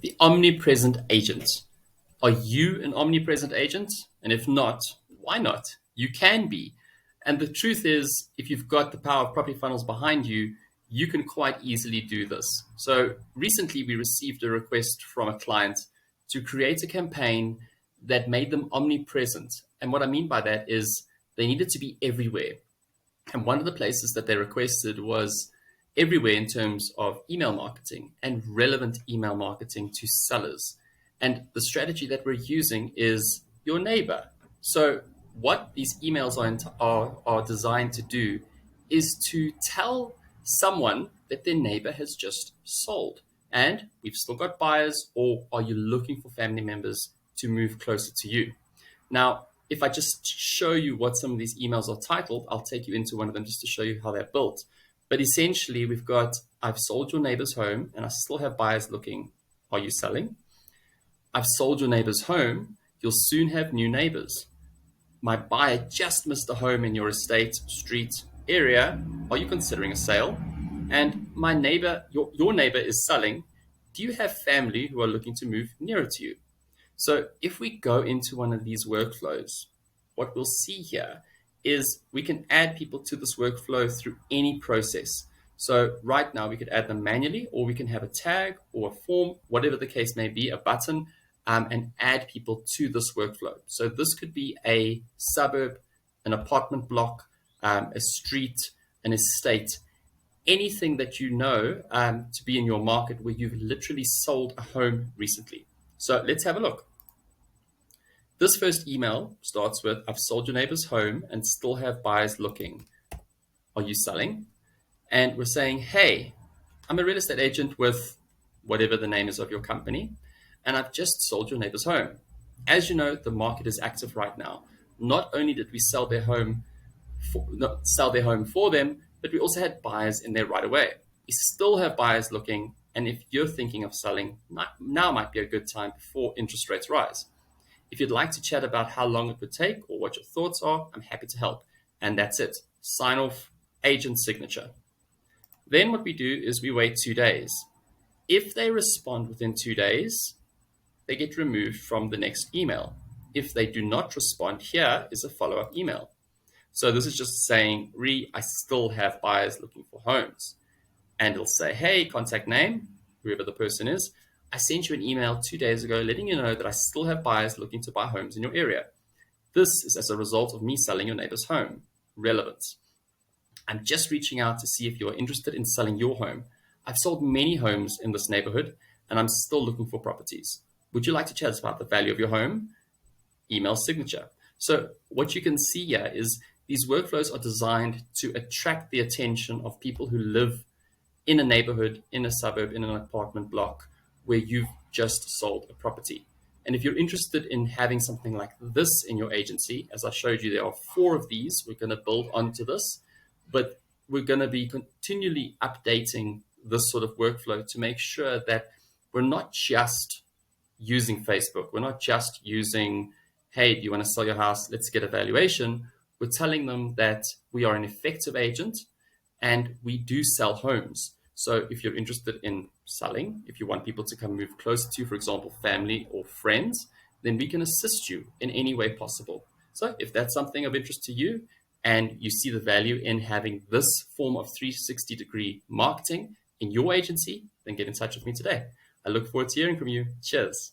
The omnipresent agent. Are you an omnipresent agent? And if not, why not? You can be. And the truth is, if you've got the power of property funnels behind you, you can quite easily do this. So recently we received a request from a client to create a campaign that made them omnipresent. And what I mean by that is they needed to be everywhere. And one of the places that they requested was everywhere in terms of email marketing and relevant email marketing to sellers. And the strategy that we're using is your neighbor. So what these emails are designed to do is to tell someone that their neighbor has just sold. And we've still got buyers, or are you looking for family members to move closer to you? Now, if I just show you what some of these emails are titled, I'll take you into one of them just to show you how they're built. But essentially, we've got, I've sold your neighbor's home and I still have buyers looking. Are you selling? I've sold your neighbor's home. You'll soon have new neighbors. My buyer just missed a home in your estate, street, area. Are you considering a sale? And my neighbor, your neighbor is selling. Do you have family who are looking to move nearer to you? So if we go into one of these workflows, what we'll see here is we can add people to this workflow through any process. So right now we could add them manually, or we can have a tag or a form, whatever the case may be, a button, and add people to this workflow. So this could be a suburb, an apartment block, a street, an estate, anything that you know to be in your market where you've literally sold a home recently. So let's have a look. This first email starts with, I've sold your neighbor's home and still have buyers looking. Are you selling? And we're saying, hey, I'm a real estate agent with whatever the name is of your company, and I've just sold your neighbor's home. As you know, the market is active right now. Not only did we sell their home for them, but we also had buyers in there right away. We still have buyers looking, and if you're thinking of selling, now might be a good time before interest rates rise. If you'd like to chat about how long it would take or what your thoughts are, I'm happy to help. And that's it. Sign off, agent signature. Then what we do is we wait 2 days. If they respond within 2 days, they get removed from the next email. If they do not respond, here is a follow-up email. So this is just saying, I still have buyers looking for homes. And it'll say, hey, contact name, whoever the person is. I sent you an email 2 days ago letting you know that I still have buyers looking to buy homes in your area. This is as a result of me selling your neighbor's home. Relevance. I'm just reaching out to see if you're interested in selling your home. I've sold many homes in this neighborhood and I'm still looking for properties. Would you like to chat about the value of your home? Email signature. So what you can see here is these workflows are designed to attract the attention of people who live in a neighborhood, in a suburb, in an apartment block, where you've just sold a property. And if you're interested in having something like this in your agency, as I showed you, there are 4 of these. We're going to build onto this, but we're going to be continually updating this sort of workflow to make sure that we're not just using Facebook. We're not just using, hey, do you want to sell your house? Let's get a valuation. We're telling them that we are an effective agent and we do sell homes. So if you're interested in selling, if you want people to come move closer to you, for example, family or friends, then we can assist you in any way possible. So if that's something of interest to you and you see the value in having this form of 360-degree marketing in your agency, then get in touch with me today. I look forward to hearing from you. Cheers.